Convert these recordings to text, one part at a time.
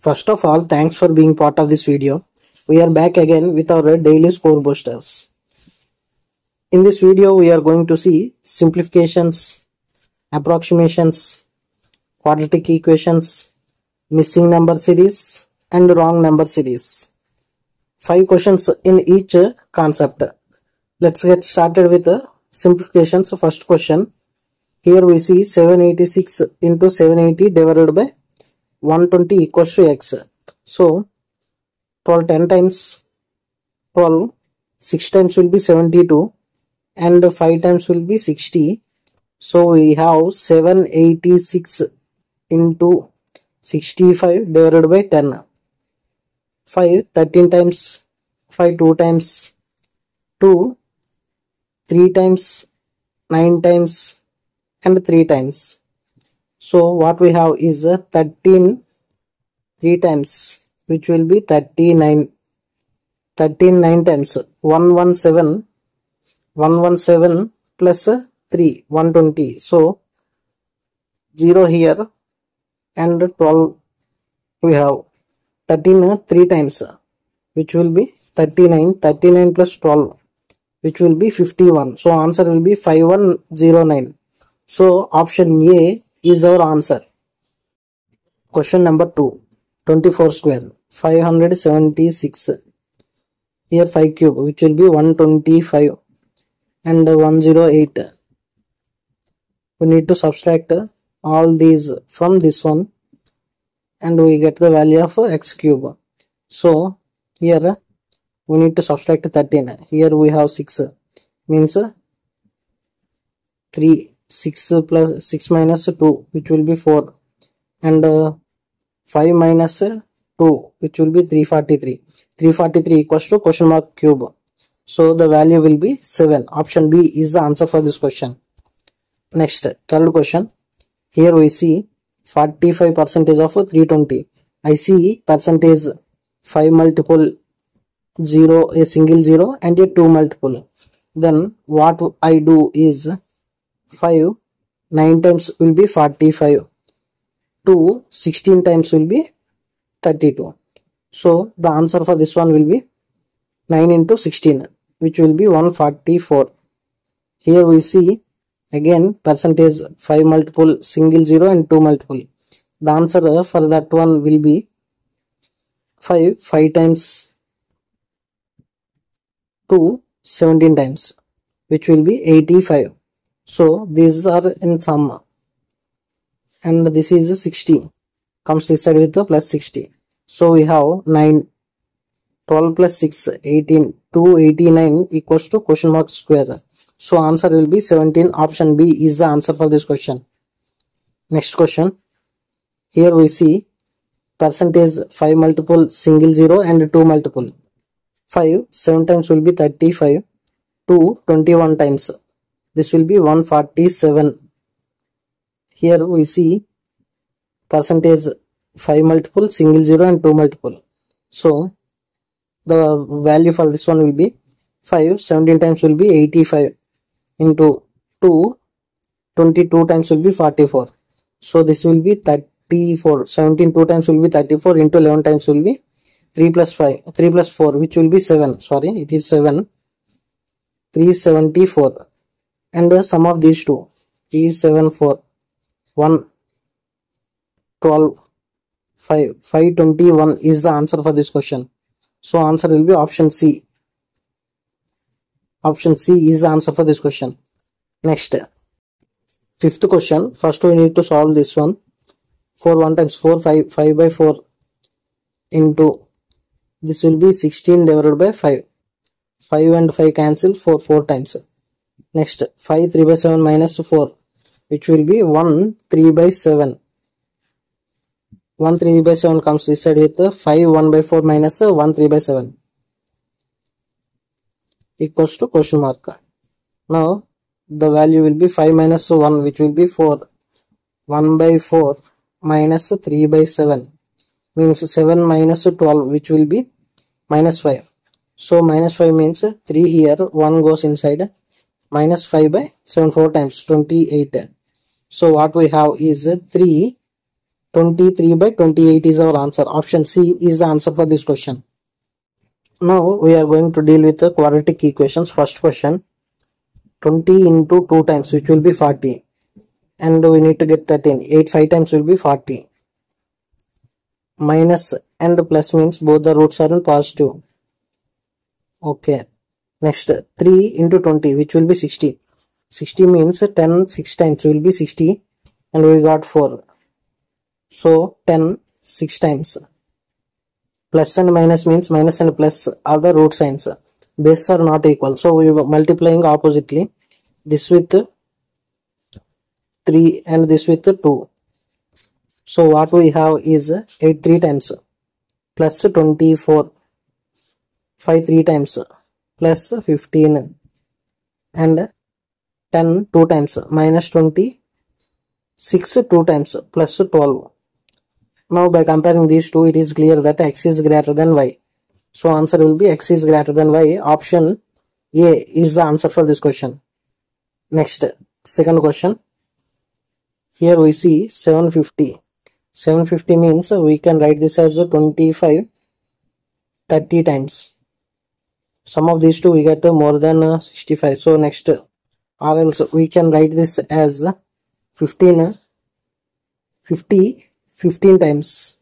First of all, thanks for being part of this video. We are back again with our daily score boosters. In this video, we are going to see simplifications, approximations, quadratic equations, missing number series and wrong number series. 5 questions in each concept. Let's get started with the simplifications. First question. Here we see 786 into 780 divided by 120 equals to x. So 12 10 times 12, 6 times will be 72 and 5 times will be 60. So we have 786 into 65 divided by 10. 5 13 times 5 2 times 2, 3 times 9 times and 3 times. So what we have is 13 3 times, which will be 39. 13 9 times 117 plus 3 120. So 0 here and 12 we have 13 3 times, which will be 39. 39 plus 12, which will be 51. So answer will be 5109. So option A is our answer. Question number 2. 24 square 576. Here 5 cube, which will be 125 and 108. We need to subtract all these from this one and we get the value of x cube. So here we need to subtract 13. Here we have 6, means 3. 6 plus 6 minus 2, which will be 4, and 5 minus 2, which will be 343. 343 equals to question mark cube. So the value will be 7. Option B is the answer for this question. Next, third question. Here we see 45% of 320. I see percentage 5 multiple 0, a single 0 and a 2 multiple. Then what I do is 5 9 times will be 45, 2 16 times will be 32. So the answer for this one will be 9 into 16, which will be 144. Here we see again percentage 5 multiple single 0 and 2 multiple. The answer for that one will be 5 times 2 17 times, which will be 85. So these are in sum, and this is 60, comes this side with the plus 60. So we have 9, 12 plus 6 18, 289 equals to question mark square. So answer will be 17. Option B is the answer for this question. Next question. Here we see percentage 5 multiple single 0 and 2 multiple. 5 7 times will be 35, 2 21 times, this will be 147. Here we see percentage 5 multiple single 0 and 2 multiple. So the value for this one will be 5 17 times will be 85 into 2 22 times will be 44. So this will be 34. 17 2 times will be 34 into 11 times will be 3 plus 5 3 plus 4, which will be 7. Sorry, it is 7. 374. And the sum of these two, 374, 1, 12, 5, 521 is the answer for this question. So answer will be option C. Option C is the answer for this question. Next, fifth question. First we need to solve this one. 4 1 times 4, 5 by 4 into, this will be 16 divided by 5. 5 and 5 cancel, 4 times. Next, 5 3 by 7 minus 4, which will be 1 3 by 7. 1 3 by 7 comes this side with 5 1 by 4 minus 1 3 by 7 equals to question mark. Now the value will be 5 minus 1, which will be 4. 1 by 4 minus 3 by 7 means 7 minus 12, which will be minus 5. So minus 5 means 3 here, 1 goes inside. Minus 5 by 7 4 times 28. So what we have is 3 23 by 28 is our answer. Option C is the answer for this question. Now we are going to deal with the quadratic equations. First question, 20 into 2 times, which will be 40, and we need to get 13. 8 5 times will be 40. Minus and plus means both the roots are in positive. Okay. Next, 3 into 20, which will be 60. 60 means 10 6 times will be 60, and we got 4. So 10 6 times. Plus and minus means minus and plus are the root signs. Bases are not equal, so we are multiplying oppositely. This with 3 and this with 2. So what we have is 8 3 times plus 24, 5 3 times plus 15, and 10 2 times minus 20, 6 2 times plus 12. Now by comparing these two, it is clear that x is greater than y. So answer will be x is greater than y. Option A is the answer for this question. Next, second question. Here we see 750. 750 means we can write this as 25 30 times. Some of these two we get more than 65. So next, or else we can write this as 15 times,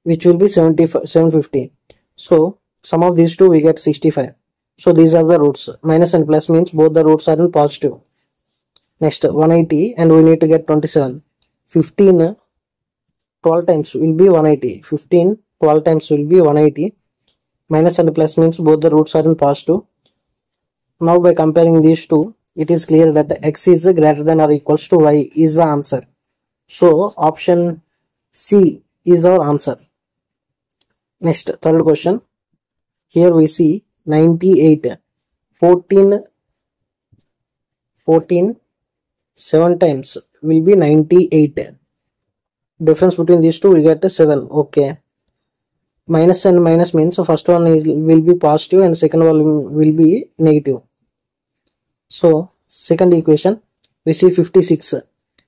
which will be 750. So some of these two we get 65. So these are the roots. Minus and plus means both the roots are in positive. Next, 180, and we need to get 27. 15 12 times will be 180. 15 12 times will be 180. Minus and plus means both the roots are in positive. Now by comparing these two, it is clear that x is greater than or equals to y is the answer. So option C is our answer. Next, third question. Here we see 98. 14 7 times will be 98. Difference between these two we get 7. Okay. Minus and minus means so first one will be positive and second one will be negative. So second equation we see 56.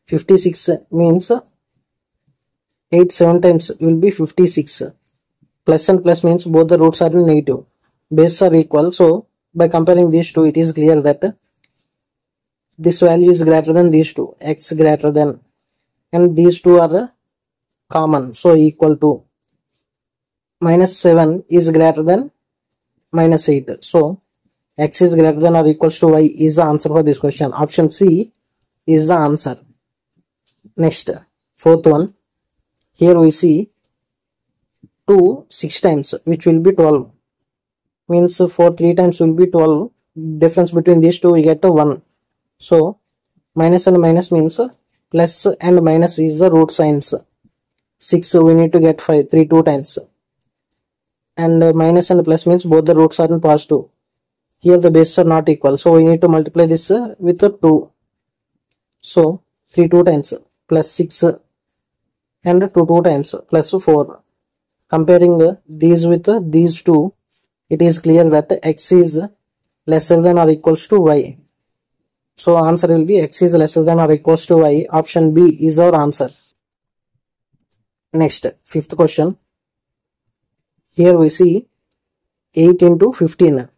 56 means 8 7 times will be 56. Plus and plus means both the roots are in negative. Bases are equal. So by comparing these two, it is clear that this value is greater than these two. X greater than, and these two are common. So equal to minus 7 is greater than minus 8. So x is greater than or equals to y is the answer for this question. Option C is the answer. Next, fourth one. Here we see 2 6 times, which will be 12. Means 4 3 times will be 12. Difference between these two we get a 1. So minus and minus means plus and minus is the root signs. 6 we need to get 5 3 2 times. And minus and plus means both the roots are in positive. Here the bases are not equal, so we need to multiply this with 2. So 3 2 times plus 6 and 2 2 times plus 4. Comparing these with these two, it is clear that x is lesser than or equals to y. So answer will be x is lesser than or equals to y. Option B is our answer. Next, fifth question. Here we see 8 into 15.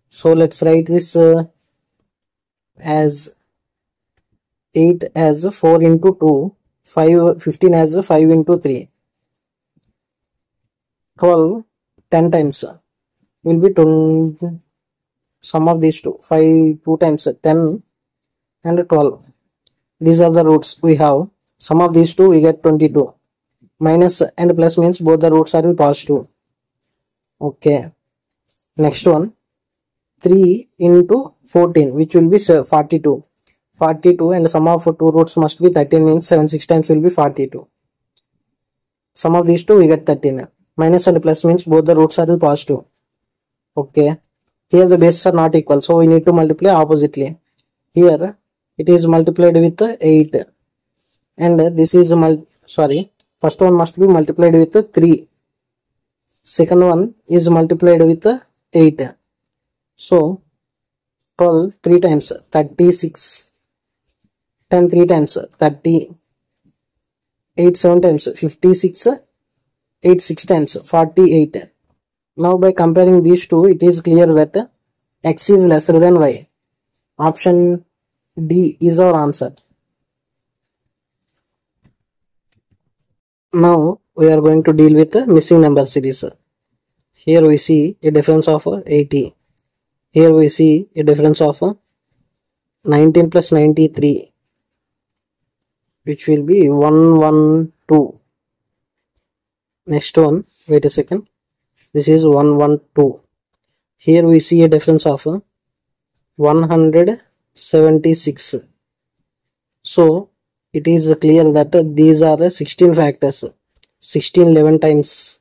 So let's write this as 8 as 4 into 2, 15 as 5 into 3. 12 10 times will be 20. Sum of these two, 5 2 times 10 and 12. These are the roots we have. Sum of these two we get 22. Minus and plus means both the roots are in positive. Okay. Next one, 3 into 14, which will be 42. 42 and sum of two roots must be 13, means 7 6 times will be 42. Sum of these two we get 13. Minus and plus means both the roots are in positive. Okay. Here the bases are not equal, so we need to multiply oppositely. Here it is multiplied with 8, and this is first one must be multiplied with 3. Second one is multiplied with 8. So 12 3 times 36. 10 3 times 30. 8 7 times 56, 8 6 times 48. Now by comparing these two, it is clear that x is lesser than y. Option D is our answer. Now we are going to deal with the missing number series. Here we see a difference of 80. Here we see a difference of 19 plus 93, which will be 112. Next one, wait a second, this is 112. Here we see a difference of 176. So it is clear that these are 16 factors. 16 11 times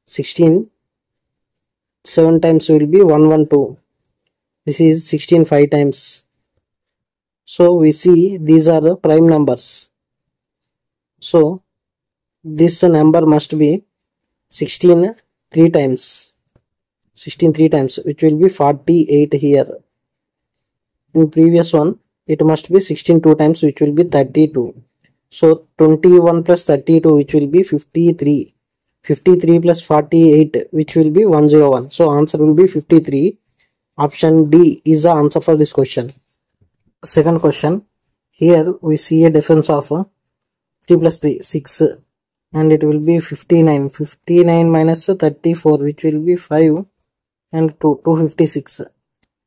16 7 times will be 112. This is 16 5 times. So we see these are the prime numbers. So this number must be 16 3 times. 16 3 times, which will be 48 here. In previous one, it must be 16 2 times, which will be 32. So 21 plus 32, which will be 53. 53 plus 48, which will be 101. So answer will be 53. Option D is the answer for this question. Second question. Here we see a difference of 3 plus 3, 6. And it will be 59. 59 minus 34, which will be 5 and 2, 256.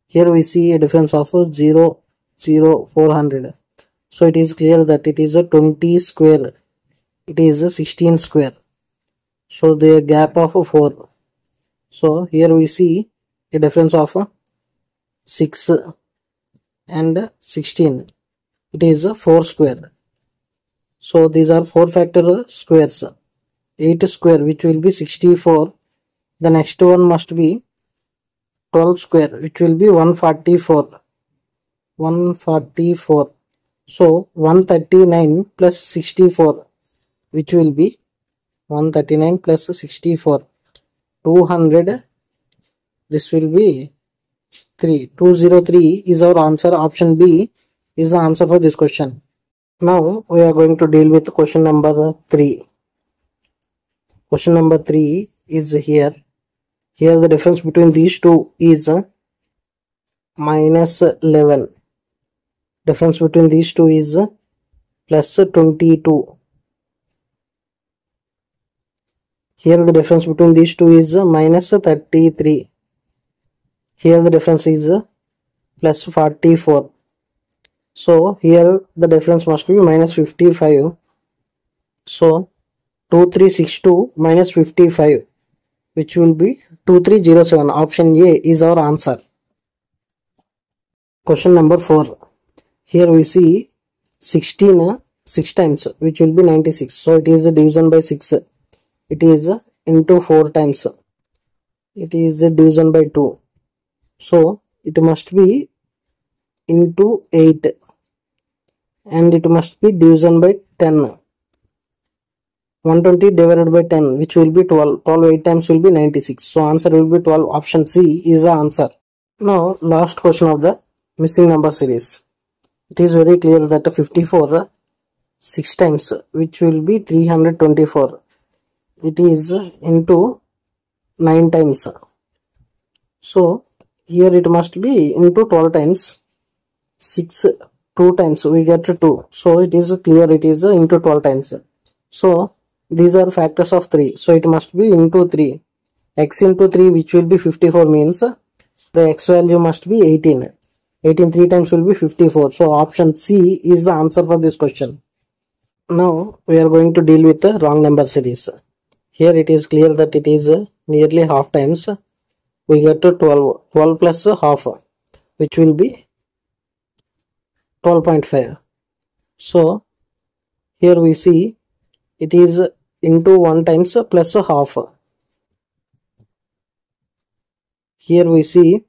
Here we see a difference of 0, 0, 400. So it is clear that it is a 20 square. It is a 16 square. So the gap of 4. So here we see a difference of 6 and 16. It is a 4 square. So these are 4 factor squares. 8 square, which will be 64. The next one must be 12 square, which will be 144. 144. So 139 plus 64, which will be 139 plus 64. 200. This will be 3. 203 is our answer. Option B is the answer for this question. Now we are going to deal with question number 3. Question number 3 is here. Here the difference between these two is minus 11. Difference between these two is plus 22. Here the difference between these two is minus 33. Here the difference is plus 44. So here the difference must be minus 55. So 2362 minus 55, which will be 2307. Option A is our answer. Question number 4. Here we see 16 6 times, which will be 96. So it is a division by 6. It is into 4 times. It is a division by 2. So it must be into 8. And it must be division by 10. 120 divided by 10, which will be 12. 12 8 times will be 96. So answer will be 12. Option C is the answer. Now last question of the missing number series. It is very clear that 54 6 times, which will be 324. It is into 9 times. So here it must be into 12 times. 6 2 times we get 2. So it is clear it is into 12 times. So these are factors of 3. So it must be into 3. X into 3, which will be 54, means the x value must be 18. 18 3 times will be 54. So option C is the answer for this question. Now we are going to deal with the wrong number series. Here it is clear that it is nearly half times. We get to 12. 12 plus half, which will be 12.5. So here we see it is into 1 times plus half. Here we see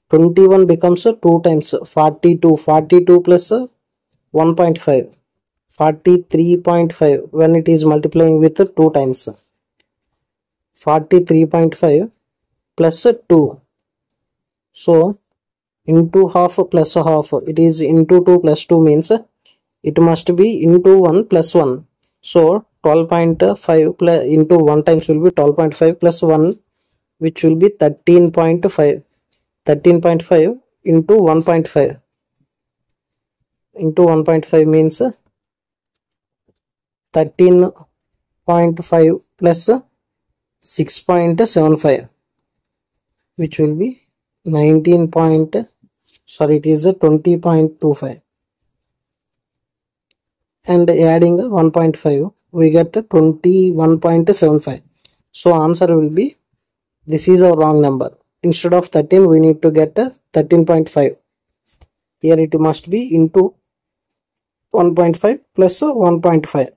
21 becomes 2 times 42. 42 plus 1.5. 43.5 when it is multiplying with 2 times. 43.5 plus 2. So into half plus half, it is into 2 plus 2 means it must be into 1 plus 1. So 12.5 plus into 1 times will be 12.5 plus 1, which will be 13.5. 13.5 into 1.5 into 1.5 means 13.5 plus 6.75, which will be 19 point, sorry, it is 20.25, and adding 1.5 we get 21.75. so answer will be, this is a wrong number. Instead of 13 we need to get 13.5. here it must be into 1.5 plus 1.5.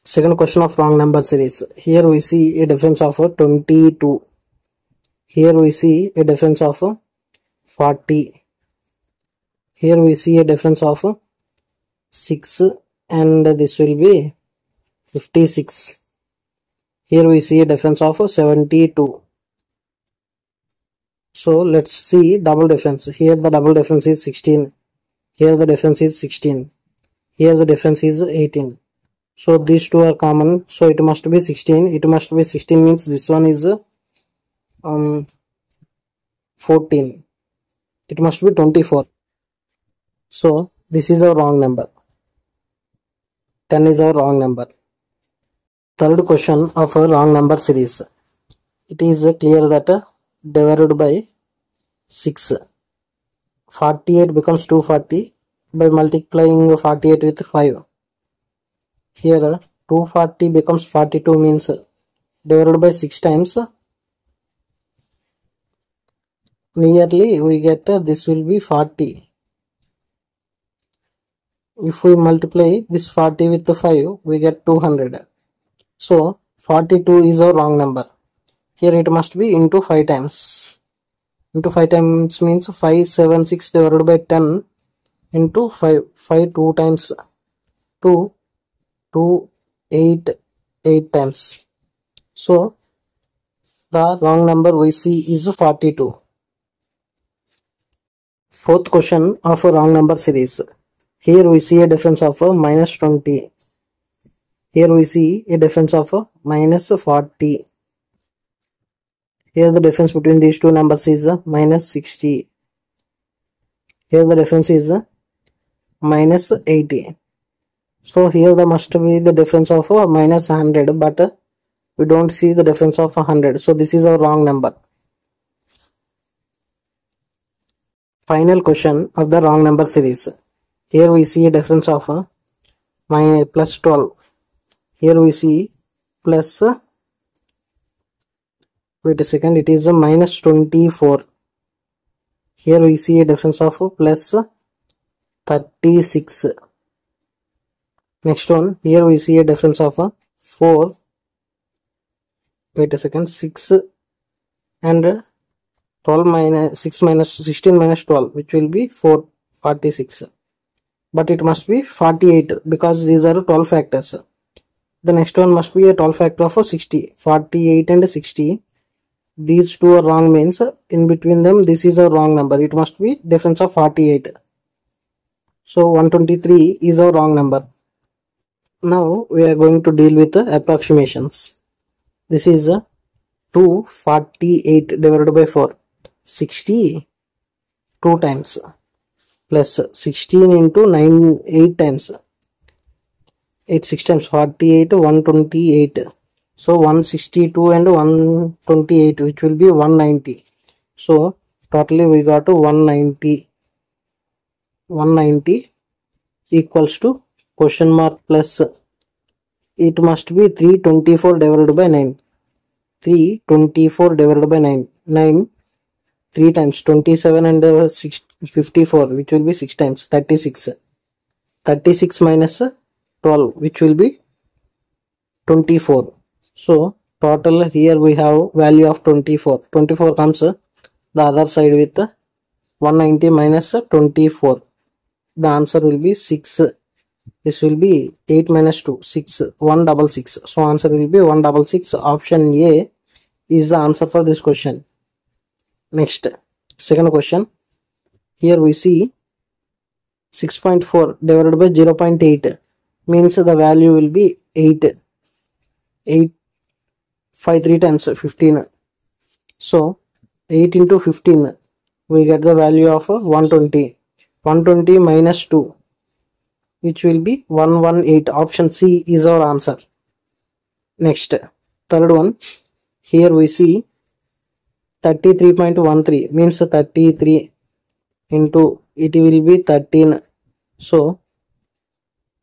Second question of wrong number series. Here we see a difference of 22. Here we see a difference of 40. Here we see a difference of 6, and this will be 56. Here we see a difference of 72. So let's see double difference. Here the double difference is 16. Here the difference is 16. Here the difference is 18. So these two are common. So it must be 16. It must be 16 means this one is 14. It must be 24. So this is a wrong number. 10 is a wrong number. Third question of a wrong number series. It is clear that divided by 6. 48 becomes 240 by multiplying 48 with 5. Here 240 becomes 42 means divided by 6 times, nearly we get this will be 40. If we multiply this 40 with 5 we get 200. So 42 is a wrong number. Here it must be into 5 times. Into 5 times means 576 divided by 10 into 5. 5 2 times 2 8 times. So the wrong number we see is 42. Fourth question of a wrong number series. Here we see a difference of minus 20. Here we see a difference of minus 40. Here the difference between these two numbers is minus 60. Here the difference is minus 80. So here there must be the difference of minus 100, but we don't see the difference of 100. So this is a wrong number. Final question of the wrong number series. Here we see a difference of plus 12. Here we see plus, wait a second, it is minus 24. Here we see a difference of plus 36. Next one, here we see a difference of 4, wait a second, 6 and 12 minus 6 minus 16 minus 12, which will be 46. But it must be 48 because these are 12 factors. The next one must be a 12 factor of 60. 48 and 60. These two are wrong means in between them this is a wrong number. It must be difference of 48. So 123 is a wrong number. Now we are going to deal with approximations. This is 248 divided by 4. 60 2 times plus 16 into 9 8 times. 8 6 times 48 128. So 162 and 128, which will be 190. So totally we got to 190. 190 equals to question mark plus, it must be 324 divided by 9. 324 divided by 9. 9 3 times 27 and 54, which will be 6 times 36. 36 minus 12, which will be 24. So total here we have value of 24. 24 comes the other side with 190 minus 24. The answer will be 6. This will be 8 minus 2, 6, 166. So answer will be 166. Option A is the answer for this question. Next, second question. Here we see 6.4 divided by 0.8 means the value will be 8. 8 5 3 times 15. So 8 into 15 we get the value of 120. 120 minus 2, which will be 118. Option C is our answer. Next, third one. Here we see 33.13 means 33 into it will be 13. So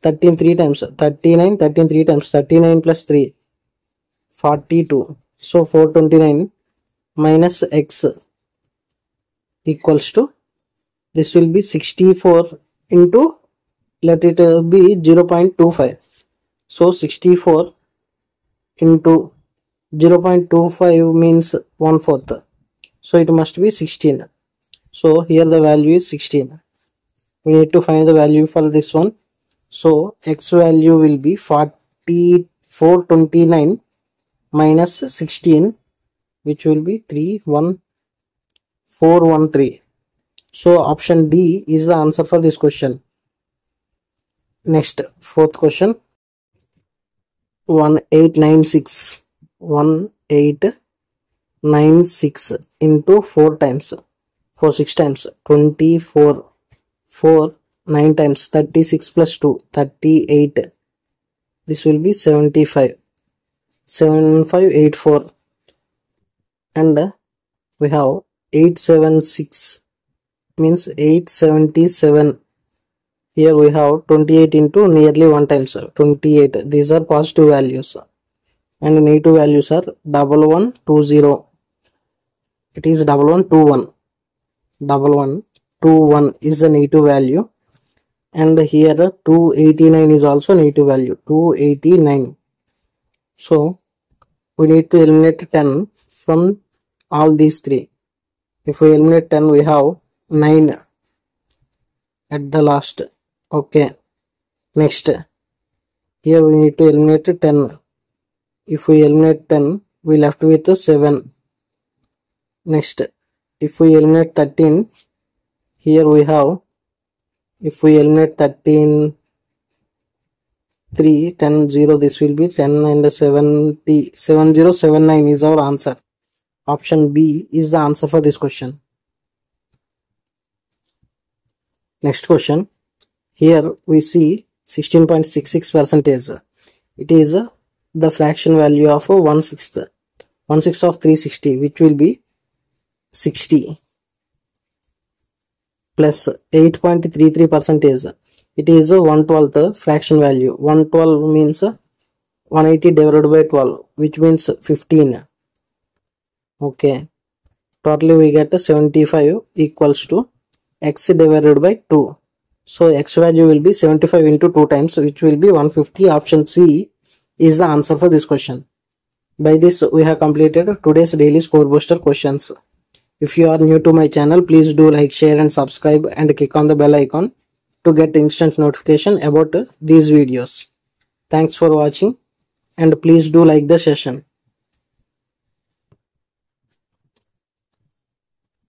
13 3 times 39, 13 3 times 39 plus 3 42. So 429 minus x equals to, this will be 64 into, let it be 0.25. So 64 into 0.25 means 1/4. So it must be 16. So here the value is 16. We need to find the value for this one. So x value will be 429 minus 16, which will be 31413. So option D is the answer for this question. Next, fourth question. 1896 into 4 times, 6 times 24, 4 9 times 36 plus 2 38. This will be 75. 7584, and we have 876 means 877. Here we have 28 into nearly 1 times 28. These are positive values, and negative values are 1120. It is 1121. 1121 is the negative value, and here 289 is also negative value, 289. So we need to eliminate 10 from all these three. If we eliminate 10, we have 9 at the last. Okay. Next, here we need to eliminate 10. If we eliminate 10, we left with 7. Next, if we eliminate 13, here we have, if we eliminate 13, 3, 10, 0, this will be 10 and 70, 7079 is our answer. Option B is the answer for this question. Next question. Here we see 16.66%. It is the fraction value of 1/6. 1/6 of 360, which will be 60, plus 8.33%. It is a 1/12 fraction value. 1/12 means 180 divided by 12, which means 15. Okay. Totally we get 75 equals to x divided by 2. So x value will be 75 into 2 times, which will be 150. Option C is the answer for this question. By this, we have completed today's daily score booster questions. If you are new to my channel, please do like, share and subscribe, and click on the bell icon to get instant notification about these videos. Thanks for watching, and please do like the session.